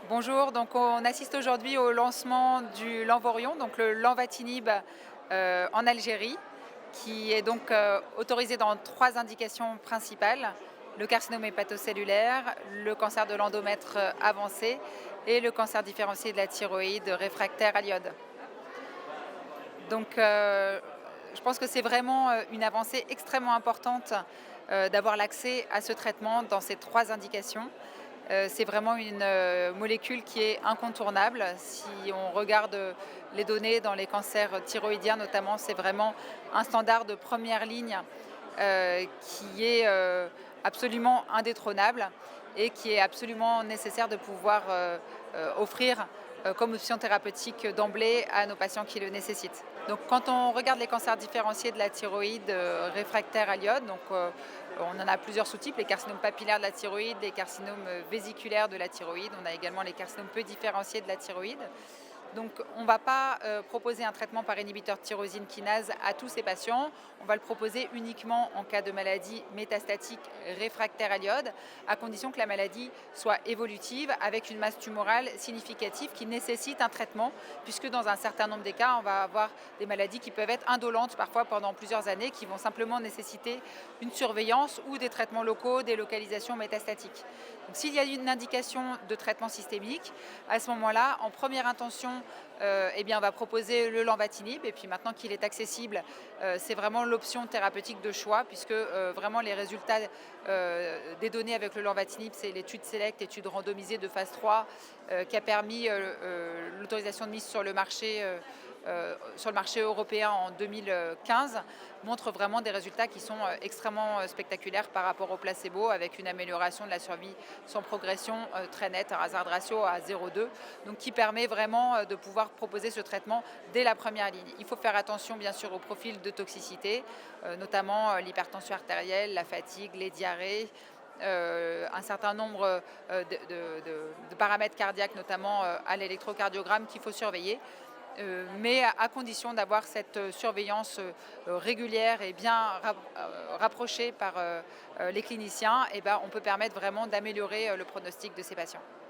Bonjour, donc on assiste aujourd'hui au lancement du Lanvorion, donc le Lanvatinib en Algérie, qui est donc autorisé dans 3 indications principales: le carcinome hépatocellulaire, le cancer de l'endomètre avancé et le cancer différencié de la thyroïde réfractaire à l'iode. Donc je pense que c'est vraiment une avancée extrêmement importante d'avoir l'accès à ce traitement dans ces 3 indications. C'est vraiment une molécule qui est incontournable. Si on regarde les données dans les cancers thyroïdiens notamment, c'est vraiment un standard de première ligne qui est absolument indétrônable et qui est absolument nécessaire de pouvoir offrir comme option thérapeutique d'emblée à nos patients qui le nécessitent. Donc quand on regarde les cancers différenciés de la thyroïde réfractaires à l'iode, donc on en a plusieurs sous-types: les carcinomes papillaires de la thyroïde, les carcinomes vésiculaires de la thyroïde. On a également les carcinomes peu différenciés de la thyroïde. Donc on ne va pas proposer un traitement par inhibiteur de tyrosine kinase à tous ces patients. On va le proposer uniquement en cas de maladie métastatique réfractaire à l'iode, à condition que la maladie soit évolutive avec une masse tumorale significative qui nécessite un traitement, puisque dans un certain nombre des cas, on va avoir des maladies qui peuvent être indolentes parfois pendant plusieurs années, qui vont simplement nécessiter une surveillance ou des traitements locaux, des localisations métastatiques. Donc s'il y a une indication de traitement systémique, à ce moment-là, en première intention, eh bien, on va proposer le Lanvatinib. Et puis maintenant qu'il est accessible, c'est vraiment l'option thérapeutique de choix, puisque vraiment les résultats des données avec le Lanvatinib, c'est l'étude SELECT, étude randomisée de phase 3, qui a permis l'autorisation de mise sur le marché européen en 2015, montre vraiment des résultats qui sont extrêmement spectaculaires par rapport au placebo, avec une amélioration de la survie sans progression très nette, un hazard ratio à 0,2, donc qui permet vraiment de pouvoir proposer ce traitement dès la première ligne. Il faut faire attention bien sûr au profil de toxicité, notamment l'hypertension artérielle, la fatigue, les diarrhées, un certain nombre de paramètres cardiaques, notamment à l'électrocardiogramme, qu'il faut surveiller. Mais à condition d'avoir cette surveillance régulière et bien rapprochée par les cliniciens, et ben, on peut permettre vraiment d'améliorer le pronostic de ces patients.